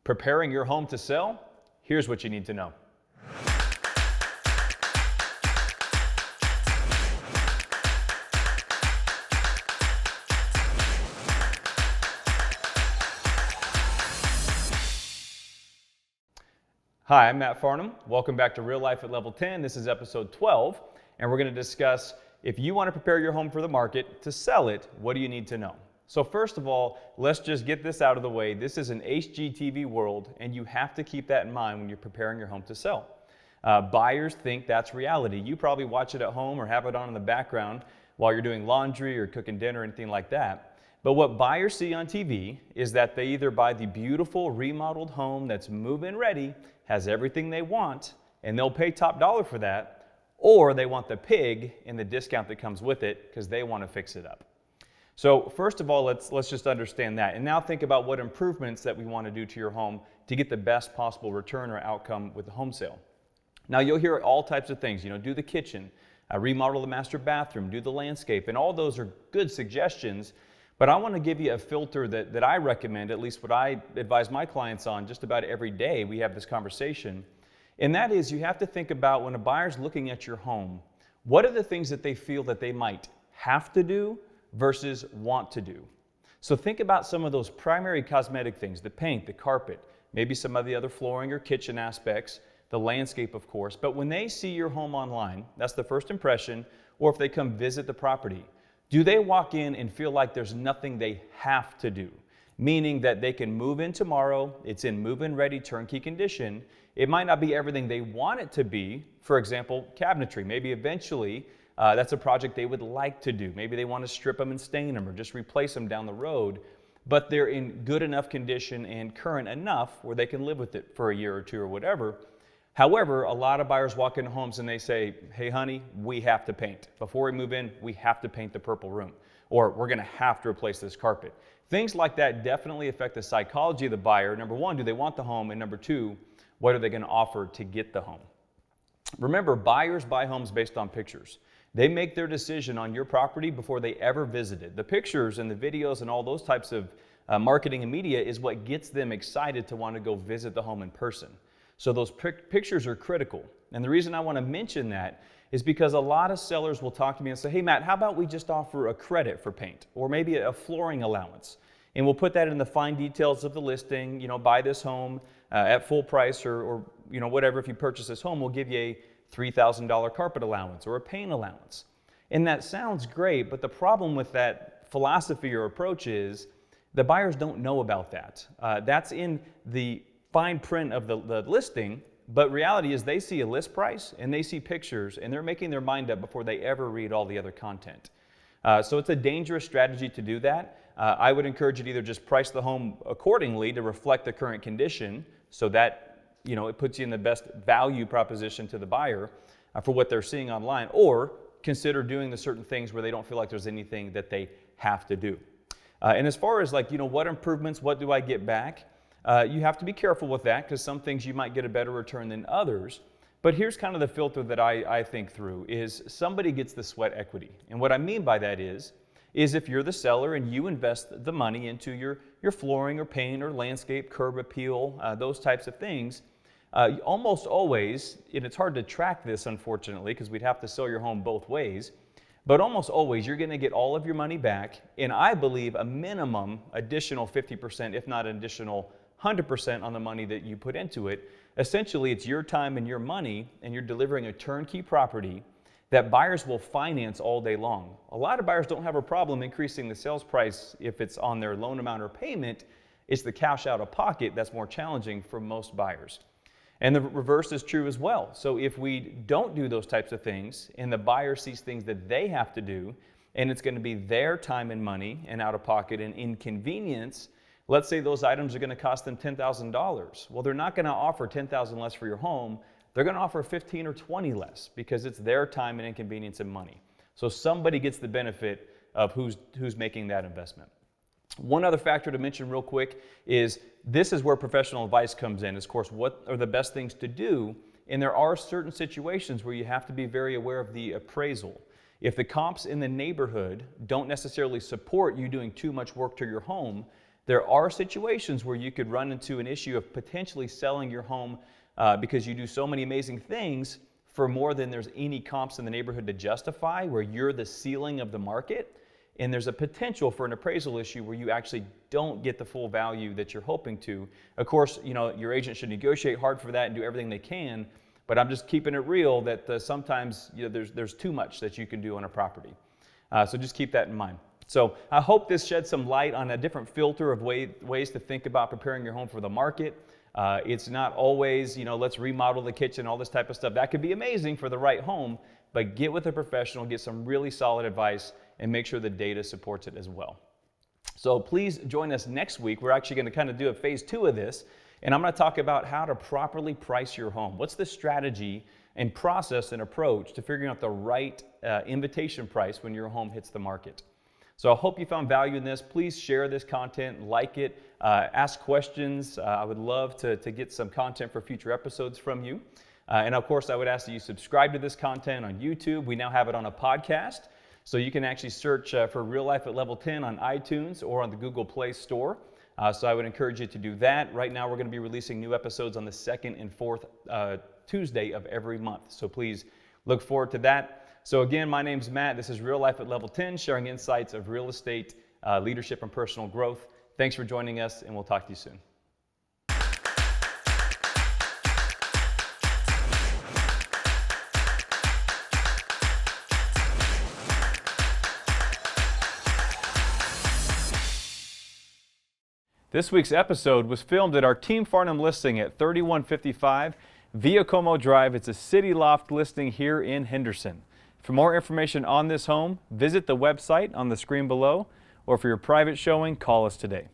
Preparing your home to sell? Here's what you need to know. Hi, I'm Matt Farnham. Welcome back to Real Life at Level 10. This is episode 12, and we're going to discuss if you want to prepare your home for the market to sell it, what do you need to know? So first of all, let's just get this out of the way. This is an HGTV world, and you have to keep that in mind when you're preparing your home to sell. Buyers think that's reality. You probably watch it at home or have it on in the background while you're doing laundry or cooking dinner or anything like that. But what buyers see on TV is that they either buy the beautiful remodeled home that's move-in ready, has everything they want, and they'll pay top dollar for that, or they want the pig and the discount that comes with it because they want to fix it up. So first of all, let's just understand that. And now think about what improvements that we want to do to your home to get the best possible return or outcome with the home sale. Now you'll hear all types of things, do the kitchen, remodel the master bathroom, do the landscape, and all those are good suggestions. But I want to give you a filter that I recommend, at least what I advise my clients on just about every day we have this conversation. And that is, you have to think about when a buyer's looking at your home, what are the things that they feel that they might have to do versus want to do. So think about some of those primary cosmetic things, the paint, the carpet, maybe some of the other flooring or kitchen aspects, the landscape of course. But when they see your home online, that's the first impression, or if they come visit the property, do they walk in and feel like there's nothing they have to do? Meaning that they can move in tomorrow, it's in move-in ready turnkey condition. It might not be everything they want it to be. For example, cabinetry. Maybe eventually that's a project they would like to do. Maybe they want to strip them and stain them or just replace them down the road. But they're in good enough condition and current enough where they can live with it for a year or two or whatever. However, a lot of buyers walk into homes and they say, hey honey, we have to paint. Before we move in, we have to paint the purple room. Or we're going to have to replace this carpet. Things like that definitely affect the psychology of the buyer. Number one, do they want the home? And number two, what are they going to offer to get the home? Remember, buyers buy homes based on pictures. They make their decision on your property before they ever visited. The pictures and the videos and all those types of marketing and media is what gets them excited to want to go visit the home in person. So those pictures are critical. And the reason I want to mention that is because a lot of sellers will talk to me and say, hey Matt, how about we just offer a credit for paint or maybe a flooring allowance? And we'll put that in the fine details of the listing, buy this home at full price or whatever. If you purchase this home, we'll give you a $3,000 carpet allowance or a paint allowance. And that sounds great, but the problem with that philosophy or approach is the buyers don't know about that. That's in the fine print of the listing, but reality is they see a list price and they see pictures and they're making their mind up before they ever read all the other content. So it's a dangerous strategy to do that. I would encourage you to either just price the home accordingly to reflect the current condition so that it puts you in the best value proposition to the buyer for what they're seeing online, or consider doing the certain things where they don't feel like there's anything that they have to do. And as far as what improvements, what do I get back? You have to be careful with that because some things you might get a better return than others. But here's kind of the filter that I think through is somebody gets the sweat equity. And what I mean by that is if you're the seller and you invest the money into your flooring or paint or landscape, curb appeal, those types of things, almost always, and it's hard to track this unfortunately because we'd have to sell your home both ways, but almost always you're going to get all of your money back, and I believe a minimum additional 50%, if not an additional 100% on the money that you put into it. Essentially, it's your time and your money, and you're delivering a turnkey property that buyers will finance all day long. A lot of buyers don't have a problem increasing the sales price if it's on their loan amount or payment. It's the cash out of pocket that's more challenging for most buyers. And the reverse is true as well. So if we don't do those types of things and the buyer sees things that they have to do, and it's going to be their time and money and out of pocket and inconvenience, let's say those items are going to cost them $10,000. Well, they're not going to offer $10,000 less for your home. They're going to offer 15 or 20 less because it's their time and inconvenience and money. So somebody gets the benefit of who's making that investment. One other factor to mention real quick is this is where professional advice comes in. Of course, what are the best things to do? And there are certain situations where you have to be very aware of the appraisal. If the comps in the neighborhood don't necessarily support you doing too much work to your home, There are situations where you could run into an issue of potentially selling your home because you do so many amazing things for more than there's any comps in the neighborhood to justify, where you're the ceiling of the market. And there's a potential for an appraisal issue where you actually don't get the full value that you're hoping to. Of course, your agent should negotiate hard for that and do everything they can, but I'm just keeping it real that sometimes there's too much that you can do on a property. So just keep that in mind. So I hope this sheds some light on a different filter of ways to think about preparing your home for the market. It's not always, let's remodel the kitchen, all this type of stuff. That could be amazing for the right home, but get with a professional, get some really solid advice, and make sure the data supports it as well. So please join us next week. We're actually going to kind of do a phase 2 of this, and I'm going to talk about how to properly price your home. What's the strategy and process and approach to figuring out the right invitation price when your home hits the market? So I hope you found value in this. Please share this content, like it, ask questions. I would love to get some content for future episodes from you. And of course, I would ask that you subscribe to this content on YouTube. We now have it on a podcast, so you can actually search for Real Life at Level 10 on iTunes or on the Google Play Store. So I would encourage you to do that. Right now, we're going to be releasing new episodes on the 2nd and 4th Tuesday of every month. So please look forward to that. So again, my name's Matt. This is Real Life at Level 10, sharing insights of real estate, leadership, and personal growth. Thanks for joining us, and we'll talk to you soon. This week's episode was filmed at our Team Farnham listing at 3155 Via Como Drive. It's a city loft listing here in Henderson. For more information on this home, visit the website on the screen below, or for your private showing, call us today.